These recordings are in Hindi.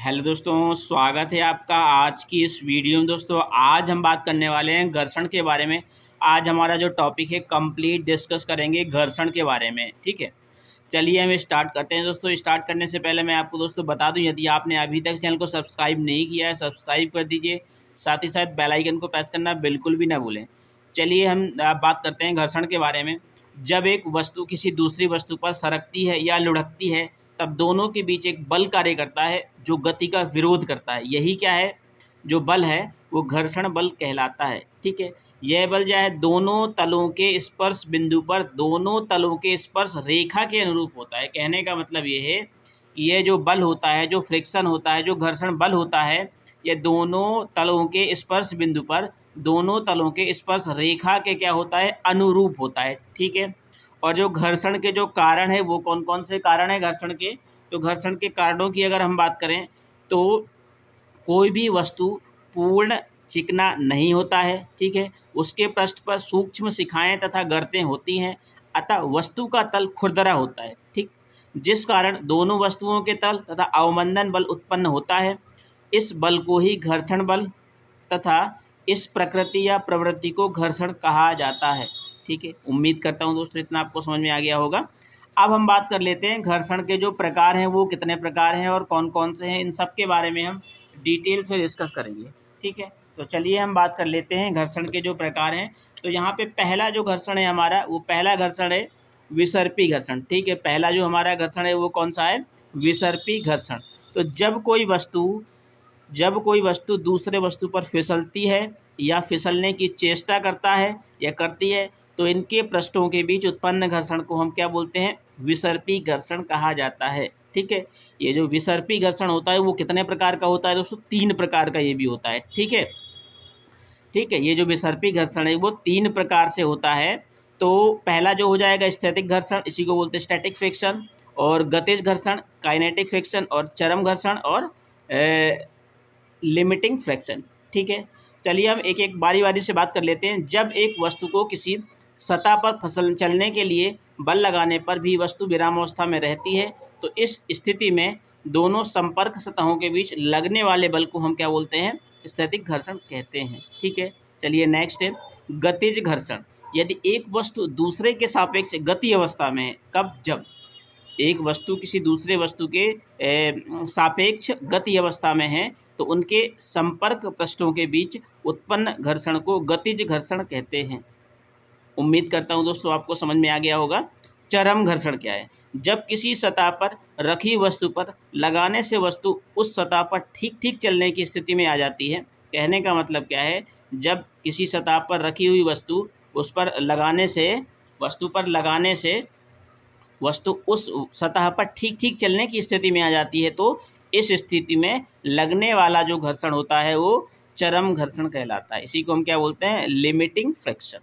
हेलो दोस्तों, स्वागत है आपका आज की इस वीडियो में। दोस्तों आज हम बात करने वाले हैं घर्षण के बारे में। आज हमारा जो टॉपिक है कंप्लीट डिस्कस करेंगे घर्षण के बारे में। ठीक है, चलिए हम स्टार्ट करते हैं। दोस्तों स्टार्ट करने से पहले मैं आपको दोस्तों बता दूं, यदि आपने अभी तक चैनल को सब्सक्राइब नहीं किया है सब्सक्राइब कर दीजिए, साथ ही साथ बेल आइकन को प्रेस करना बिल्कुल भी ना भूलें। चलिए हम बात करते हैं घर्षण के बारे में। जब एक वस्तु किसी दूसरी वस्तु पर सरकती है या लुढ़कती है तब दोनों के बीच एक बल कार्य करता है जो गति का विरोध करता है। यही क्या है, जो बल है वो घर्षण बल कहलाता है। ठीक है, यह बल जो है दोनों तलों के स्पर्श बिंदु पर दोनों तलों के स्पर्श रेखा के अनुरूप होता है। कहने का मतलब ये है कि यह जो बल होता है, जो फ्रिक्शन होता है, जो घर्षण बल होता है, यह दोनों तलों के स्पर्श बिंदु पर दोनों तलों के स्पर्श रेखा के क्या होता है, अनुरूप होता है। ठीक है, और जो घर्षण के जो कारण है वो कौन कौन से कारण है घर्षण के, तो घर्षण के कारणों की अगर हम बात करें तो कोई भी वस्तु पूर्ण चिकना नहीं होता है। ठीक है, उसके पृष्ठ पर सूक्ष्म शिखाएं तथा गर्तें होती हैं, अतः वस्तु का तल खुरदरा होता है। ठीक, जिस कारण दोनों वस्तुओं के तल तथा अवमंदन बल उत्पन्न होता है। इस बल को ही घर्षण बल तथा इस प्रकृति या प्रवृत्ति को घर्षण कहा जाता है। ठीक है, उम्मीद करता हूँ दोस्तों इतना आपको समझ में आ गया होगा। अब हम बात कर लेते हैं घर्षण के जो प्रकार हैं वो कितने प्रकार हैं और कौन कौन से हैं, इन सब के बारे में हम डिटेल से डिस्कस करेंगे। ठीक है, तो चलिए हम बात कर लेते हैं घर्षण के जो प्रकार हैं। तो यहाँ पे पहला जो घर्षण है हमारा, वो पहला घर्षण है विसर्पी घर्षण। ठीक है, पहला जो हमारा घर्षण है वो कौन सा है, विसर्पी घर्षण। तो जब कोई वस्तु दूसरे वस्तु पर फिसलती है या फिसलने की चेष्टा करता है या करती है तो इनके पृष्ठों के बीच उत्पन्न घर्षण को हम क्या बोलते हैं, विसर्पी घर्षण कहा जाता है। ठीक है, ये जो विसर्पी घर्षण होता है वो कितने प्रकार का होता है दोस्तों, 3 प्रकार का ये भी होता है। ठीक है, ये जो विसर्पी घर्षण है वो 3 प्रकार से होता है। तो पहला जो हो जाएगा स्थैतिक घर्षण, इसी को बोलते हैं स्टैटिक फ्रिक्शन, और गतिज घर्षण काइनेटिक फ्रिक्शन, और चरम घर्षण और लिमिटिंग फ्रैक्शन। ठीक है, चलिए हम एक एक बारी बारी से बात कर लेते हैं। जब एक वस्तु को किसी सतह पर चलने के लिए बल लगाने पर भी वस्तु विरामावस्था में रहती है तो इस स्थिति में दोनों संपर्क सतहों के बीच लगने वाले बल को हम क्या बोलते हैं, स्थैतिक घर्षण कहते हैं। ठीक है, चलिए नेक्स्ट है गतिज घर्षण। यदि एक वस्तु दूसरे के सापेक्ष गति अवस्था में है, कब, जब एक वस्तु किसी दूसरे वस्तु के सापेक्ष गति अवस्था में है तो उनके संपर्क पृष्ठों के बीच उत्पन्न घर्षण को गतिज घर्षण कहते हैं। उम्मीद करता हूं दोस्तों आपको समझ में आ गया होगा। चरम घर्षण क्या है, जब किसी सतह पर रखी वस्तु पर लगाने से वस्तु उस सतह पर ठीक ठीक चलने की स्थिति में आ जाती है। कहने का मतलब क्या है, जब किसी सतह पर रखी हुई वस्तु उस पर लगाने से वस्तु उस सतह पर ठीक ठीक चलने की स्थिति में आ जाती है तो इस स्थिति में लगने वाला जो घर्षण होता है वो चरम घर्षण कहलाता है। इसी को हम क्या बोलते हैं, लिमिटिंग फ्रिक्शन।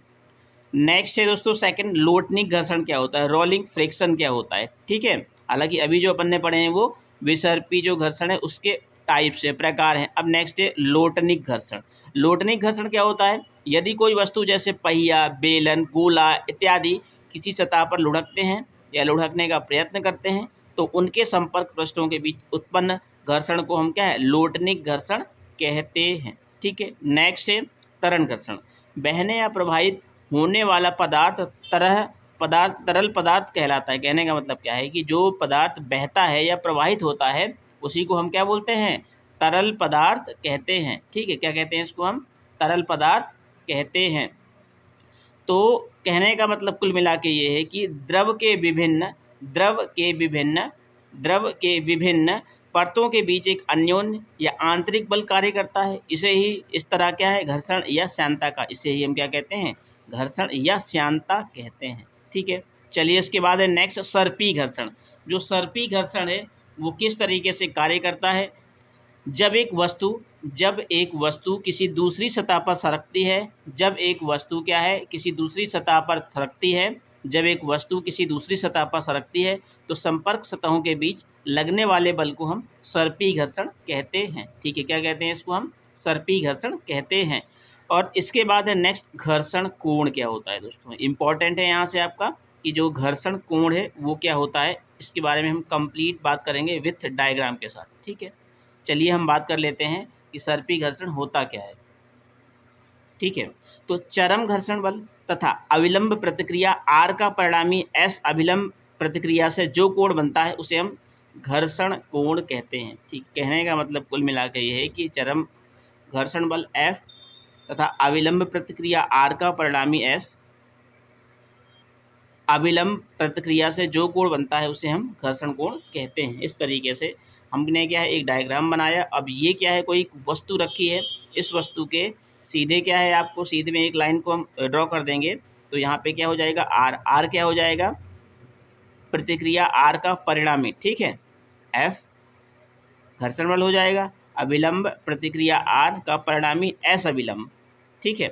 नेक्स्ट है दोस्तों सेकंड लोटनिक घर्षण क्या होता है, रोलिंग फ्रिक्शन क्या होता है। ठीक है, हालांकि अभी जो अपन ने पढ़े हैं वो विसर्पी जो घर्षण है उसके टाइप से प्रकार हैं। अब नेक्स्ट है लोटनिक घर्षण। लोटनिक घर्षण क्या होता है, यदि कोई वस्तु जैसे पहिया, बेलन, गोला इत्यादि किसी सतह पर लुढ़कते हैं या लुढ़कने का प्रयत्न करते हैं तो उनके संपर्क पृष्ठों के बीच उत्पन्न घर्षण को हम क्या है, लोटनिक घर्षण कहते हैं। ठीक है, नेक्स्ट है तरल घर्षण। बहने या प्रवाहित होने वाला तरल पदार्थ कहलाता है। कहने का मतलब क्या है कि जो पदार्थ बहता है या प्रवाहित होता है उसी को हम क्या बोलते हैं, तरल पदार्थ कहते हैं। ठीक है, क्या कहते हैं इसको हम, तरल पदार्थ कहते हैं। तो कहने का मतलब कुल मिला के ये है कि द्रव के विभिन्न परतों के बीच एक अन्योन्य या आंतरिक बल कार्य करता है। इसे ही इस तरह क्या है, घर्षण या श्यानता का, इसे ही हम क्या कहते हैं, घर्षण या श्यानता कहते हैं। ठीक है, चलिए इसके बाद है नेक्स्ट सर्पी घर्षण। जो सर्पी घर्षण है वो किस तरीके से कार्य करता है, जब एक वस्तु किसी दूसरी सतह पर सरकती है, जब एक वस्तु किसी दूसरी सतह पर सरकती है तो संपर्क सतहों के बीच लगने वाले बल को हम सर्पी घर्षण कहते हैं। ठीक है, क्या कहते हैं इसको हम, सर्पी घर्षण कहते हैं। और इसके बाद है नेक्स्ट घर्षण कोण क्या होता है। दोस्तों इंपॉर्टेंट है यहाँ से आपका कि जो घर्षण कोण है वो क्या होता है, इसके बारे में हम कंप्लीट बात करेंगे विथ डायग्राम के साथ। ठीक है, चलिए हम बात कर लेते हैं कि सर्पी घर्षण होता क्या है। ठीक है, तो चरम घर्षण बल तथा अविलंब प्रतिक्रिया आर का परिणामी एस अभिलंब प्रतिक्रिया से जो कोण बनता है उसे हम घर्षण कोण कहते हैं। ठीक, कहने का मतलब कुल मिलाकर ये है कि चरम घर्षण बल एफ तथा अविलंब प्रतिक्रिया आर का परिणामी एस अविलंब प्रतिक्रिया से जो कोण बनता है उसे हम घर्षण कोण कहते हैं। इस तरीके से हमने क्या है एक डायग्राम बनाया। अब ये क्या है, कोई वस्तु रखी है, इस वस्तु के सीधे क्या है, आपको सीधे में एक लाइन को हम ड्रॉ कर देंगे। तो यहाँ पे क्या हो जाएगा, आर, आर क्या हो जाएगा, प्रतिक्रिया आर का परिणामी, ठीक है, एफ घर्षण बल हो जाएगा, अविलंब प्रतिक्रिया आर का परिणामी एस अविलंब। ठीक है,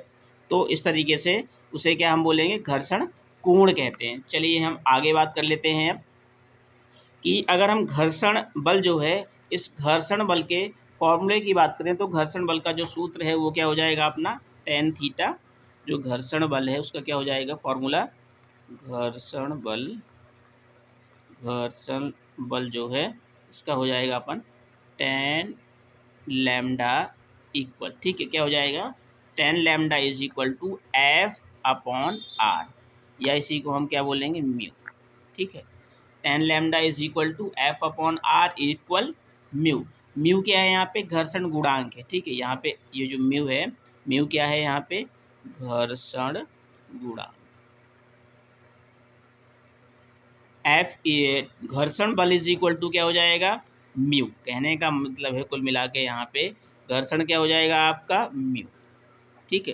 तो इस तरीके से उसे क्या हम बोलेंगे, घर्षण कोण कहते हैं। चलिए हम आगे बात कर लेते हैं अब कि अगर हम घर्षण बल जो है, इस घर्षण बल के फॉर्मूले की बात करें तो घर्षण बल का जो सूत्र है वो क्या हो जाएगा अपना टेन थीटा। जो घर्षण बल है उसका क्या हो जाएगा फॉर्मूला, घर्षण बल जो है इसका हो जाएगा अपन टेन लैम्डा इक्वल, ठीक है, क्या हो जाएगा, tan lambda is equal to F upon R, या इसी को हम क्या बोलेंगे म्यू। ठीक है, tan lambda is equal to F upon R equal mu. Mu क्या है यहाँ पे, घर्षण गुणांक है। ठीक है, यहाँ पे ये जो म्यू है, म्यू क्या है यहाँ पे, घर्षण गुणांक। एफ घर्षण बल इज इक्वल टू क्या हो जाएगा म्यू। कहने का मतलब है कुल मिला के यहाँ पे घर्षण क्या हो जाएगा आपका म्यू। ठीक है,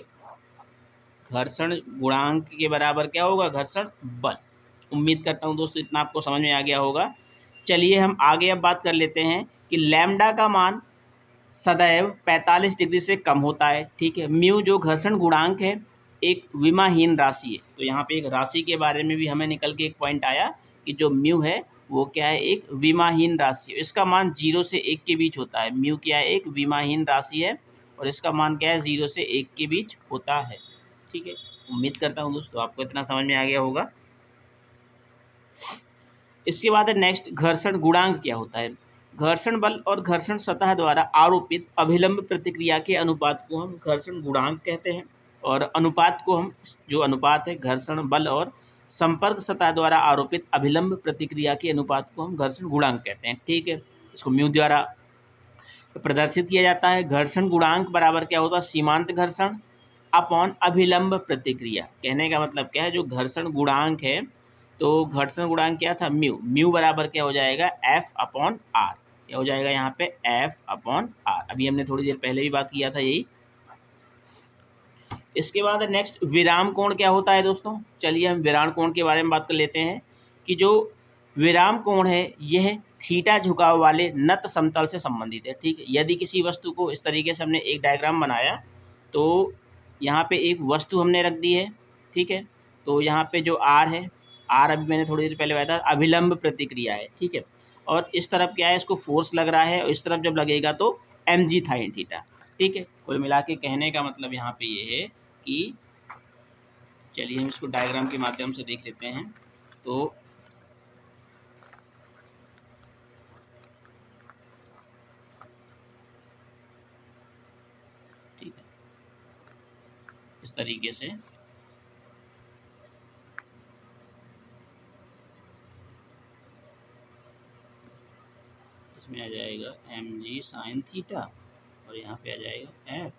घर्षण गुणांक के बराबर क्या होगा, घर्षण बल। उम्मीद करता हूँ दोस्तों इतना आपको समझ में आ गया होगा। चलिए हम आगे अब बात कर लेते हैं कि लैम्डा का मान सदैव 45 डिग्री से कम होता है। ठीक है, म्यू जो घर्षण गुणांक है एक विमाहीन राशि है। तो यहाँ पे एक राशि के बारे में भी हमें निकल के एक पॉइंट आया कि जो म्यू है वो क्या है, एक विमाहीन राशि है। इसका मान 0 से 1 के बीच होता है। म्यू क्या है, एक विमाहीन राशि है और इसका मान क्या है 0 से 1 के बीच होता है। ठीक है, उम्मीद करता हूँ दोस्तों आपको इतना समझ में आ गया होगा। इसके बाद नेक्स्ट घर्षण गुणांक क्या होता है। घर्षण बल और घर्षण सतह द्वारा आरोपित अभिलंब प्रतिक्रिया के अनुपात को हम घर्षण गुणांक कहते हैं, और अनुपात को हम, जो अनुपात है घर्षण बल और संपर्क सतह द्वारा आरोपित अभिलंब प्रतिक्रिया के अनुपात को हम घर्षण गुणांक कहते हैं। ठीक है, इसको म्यू द्वारा प्रदर्शित किया जाता है। घर्षण गुणांक बराबर क्या होता है, सीमांत घर्षण अपॉन अभिलंब प्रतिक्रिया। कहने का मतलब क्या है, जो घर्षण गुणांक है, तो घर्षण गुणांक क्या था म्यू, म्यू बराबर क्या हो जाएगा एफ अपॉन आर। क्या हो जाएगा यहाँ पे एफ अपॉन आर। अभी हमने थोड़ी देर पहले भी बात किया था यही। इसके बाद नेक्स्ट विराम कोण क्या होता है दोस्तों। चलिए हम विराम कोण के बारे में बात कर लेते हैं कि जो विराम कोण है यह थीटा झुकाव वाले नत समतल से संबंधित है। ठीक है, यदि किसी वस्तु को इस तरीके से हमने एक डायग्राम बनाया, तो यहाँ पे एक वस्तु हमने रख दी है। ठीक है, तो यहाँ पे जो आर है, आर अभी मैंने थोड़ी देर पहले बताया था अभिलंब प्रतिक्रिया है। ठीक है, और इस तरफ क्या है, इसको फोर्स लग रहा है, और इस तरफ जब लगेगा तो एम जी साइन थीटा। ठीक है, कुल मिला के कहने का मतलब यहाँ पे ये है कि चलिए हम इसको डायग्राम के माध्यम से देख लेते हैं। तो ठीक है, इस तरीके से इसमें आ जाएगा एम जी साइन थीटा, और यहाँ पे आ जाएगा एफ,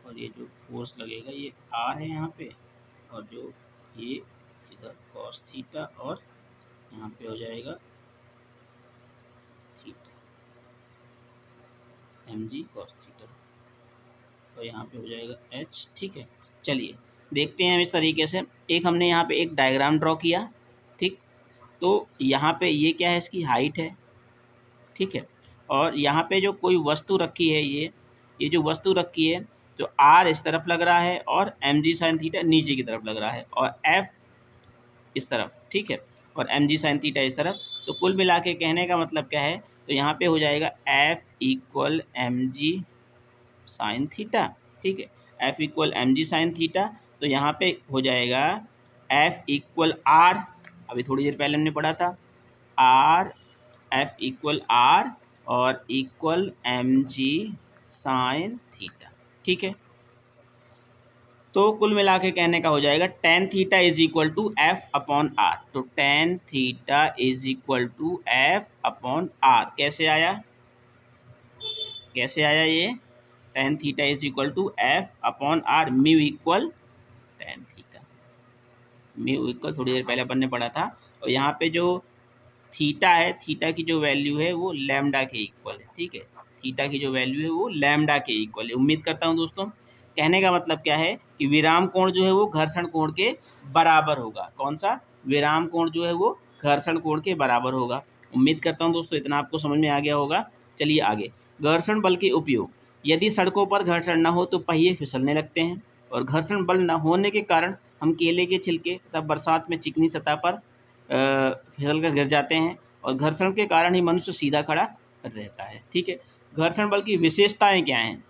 और ये जो फोर्स लगेगा ये आर है यहाँ पे, और जो ये इधर कॉस थीटा, और यहाँ पे हो जाएगा theta, M G cos theta, और यहाँ पे हो जाएगा एच। ठीक है, चलिए देखते हैं हम इस तरीके से। एक हमने यहाँ पे एक डायग्राम ड्रॉ किया। ठीक, तो यहाँ पे ये क्या है, इसकी हाइट है। ठीक है, और यहाँ पे जो कोई वस्तु रखी है, ये जो वस्तु रखी है, तो आर इस तरफ लग रहा है और एम जी साइन थीटा नीचे की तरफ लग रहा है, और एफ इस तरफ। ठीक है, और एम जी साइन थीटा इस तरफ। तो कुल मिला के कहने का मतलब क्या है, तो यहाँ पे हो जाएगा F equal M G sine theta. ठीक है, F equal M G sine theta. तो यहाँ पे हो जाएगा एफ इक्वल आर, अभी थोड़ी देर पहले हमने पढ़ा था, आर, एफ इक्वल आर और इक्वल mg साइन थीटा, ठीक है। तो कुल मिला के कहने का हो जाएगा tan theta is equal to F upon R. तो tan theta is equal to F upon R कैसे आया, कैसे आया ये? Tan theta is equal to F upon R, mu equal tan theta, mu equal थोड़ी देर पहले अपन ने पढ़ा था। और यहाँ पे जो थीटा है, थीटा की जो वैल्यू है वो लैम्डा के इक्वल है, ठीक है। थीटा की जो वैल्यू है वो लैम्डा के इक्वल है। उम्मीद करता हूँ दोस्तों, कहने का मतलब क्या है कि विराम कोण जो है वो घर्षण कोण के बराबर होगा। कौन सा? विराम कोण जो है वो घर्षण कोण के बराबर होगा। उम्मीद करता हूँ दोस्तों इतना आपको समझ में आ गया होगा। चलिए आगे, घर्षण बल के उपयोग। यदि सड़कों पर घर्षण न हो तो पहिए फिसलने लगते हैं, और घर्षण बल न होने के कारण हम केले के छिलके तथा बरसात में चिकनी सतह पर फिसल कर गिर जाते हैं, और घर्षण के कारण ही मनुष्य सीधा खड़ा रहता है, ठीक है। घर्षण बल की विशेषताएं क्या हैं?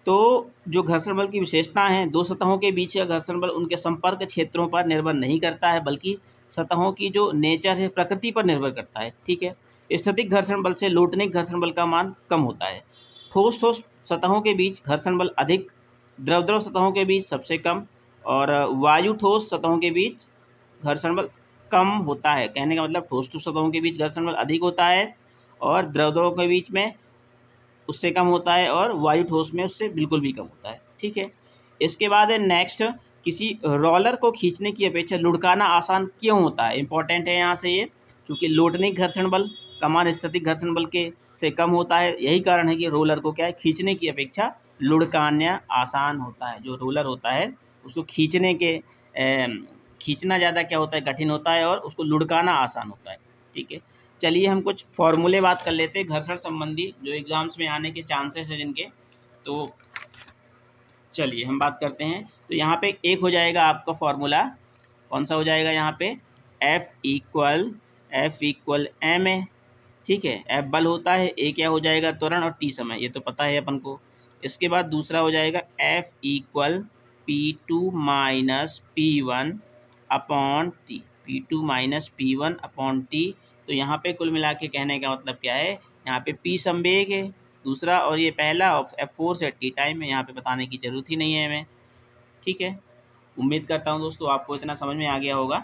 तो जो घर्षण बल की विशेषताएं हैं, दो सतहों के बीच का घर्षण बल उनके संपर्क क्षेत्रों पर निर्भर नहीं करता है, बल्कि सतहों की जो नेचर है, प्रकृति पर निर्भर करता है, ठीक है। स्थैतिक घर्षण बल से लोटनिक घर्षण बल का मान कम होता है। ठोस ठोस सतहों के बीच घर्षण बल अधिक, द्रव द्रव सतहों के बीच सबसे कम, और वायु ठोस सतहों के बीच घर्षण बल कम होता है। कहने का मतलब ठोस ठोस सतहों के बीच घर्षण बल अधिक होता है, और द्रव द्रव के बीच में उससे कम होता है, और वायु ठोस में उससे बिल्कुल भी कम होता है, ठीक है। इसके बाद है नेक्स्ट, किसी रोलर को खींचने की अपेक्षा लुढ़काना आसान क्यों होता है? इंपॉर्टेंट है यहाँ से ये, क्योंकि लोटनिक घर्षण बल का मान स्थैतिक घर्षण बल के से कम होता है। यही कारण है कि रोलर को क्या है, खींचने की अपेक्षा लुढ़काना आसान होता है। जो रोलर होता है उसको खींचना ज़्यादा क्या होता है, कठिन होता है, और उसको लुढ़काना आसान होता है, ठीक है। चलिए हम कुछ फॉर्मूले बात कर लेते हैं घर्षण संबंधी, जो एग्जाम्स में आने के चांसेस हैं जिनके। तो चलिए हम बात करते हैं। तो यहाँ पे एक हो जाएगा आपका फॉर्मूला, कौन सा हो जाएगा यहाँ पे? F इक्वल एम है, ठीक है। F बल होता है, ए क्या हो जाएगा? त्वरण, और टी समय, ये तो पता है अपन को। इसके बाद दूसरा हो जाएगा F equal P2 minus P1 upon T, P2 minus P1 upon T. तो यहाँ पे कुल मिला के कहने का मतलब क्या है, यहाँ पे P संवेग है दूसरा, और ये पहला F4 से टी टाइम है, यहाँ पे बताने की ज़रूरत ही नहीं है हमें, ठीक है। उम्मीद करता हूँ दोस्तों आपको इतना समझ में आ गया होगा।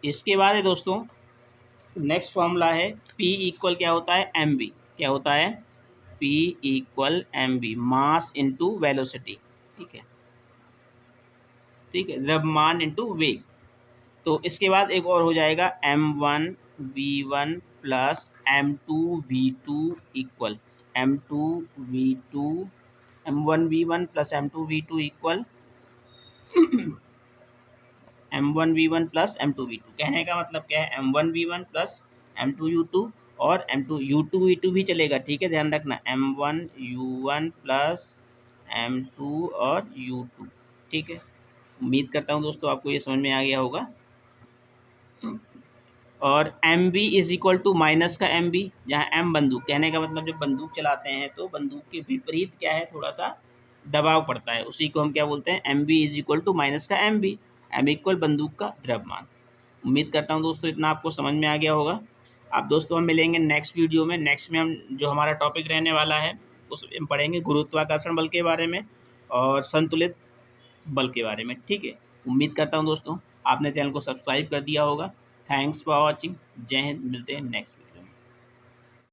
इसके बाद है दोस्तों नेक्स्ट फॉर्मूला है P इक्वल क्या होता है? mv। क्या होता है? P equal mv, mass into velocity, ठीक है, ठीक है, द्रव्यमान इंटू वेग। तो इसके बाद एक और हो जाएगा m1 v1 plus m2 v2 equal m2 v2, m1 v1 plus m2 v2 equal m1 v1 plus m2 v2। कहने का मतलब क्या है, m1 v1 plus m2 u2, और m2 u2 v2 भी चलेगा, ठीक है, ध्यान रखना, m1 u1 प्लस m2 और u2, ठीक है। उम्मीद करता हूँ दोस्तों आपको ये समझ में आ गया होगा। और M B is equal to minus का एम बी, जहाँ एम बंदूक, कहने का मतलब जब बंदूक चलाते हैं तो बंदूक के विपरीत क्या है, थोड़ा सा दबाव पड़ता है, उसी को हम क्या बोलते हैं, M B is equal to minus का एम बी, एम इक्वल बंदूक का द्रव्यमान। उम्मीद करता हूँ दोस्तों इतना आपको समझ में आ गया होगा। अब दोस्तों हम मिलेंगे नेक्स्ट वीडियो में। नेक्स्ट में हम जो हमारा टॉपिक रहने वाला है उसमें पढ़ेंगे गुरुत्वाकर्षण बल के बारे में और संतुलित बल के बारे में, ठीक है। उम्मीद करता हूँ दोस्तों आपने चैनल को सब्सक्राइब कर दिया होगा। Thanks for watching. जय हिंद। मिलते हैं नेक्स्ट वीडियो।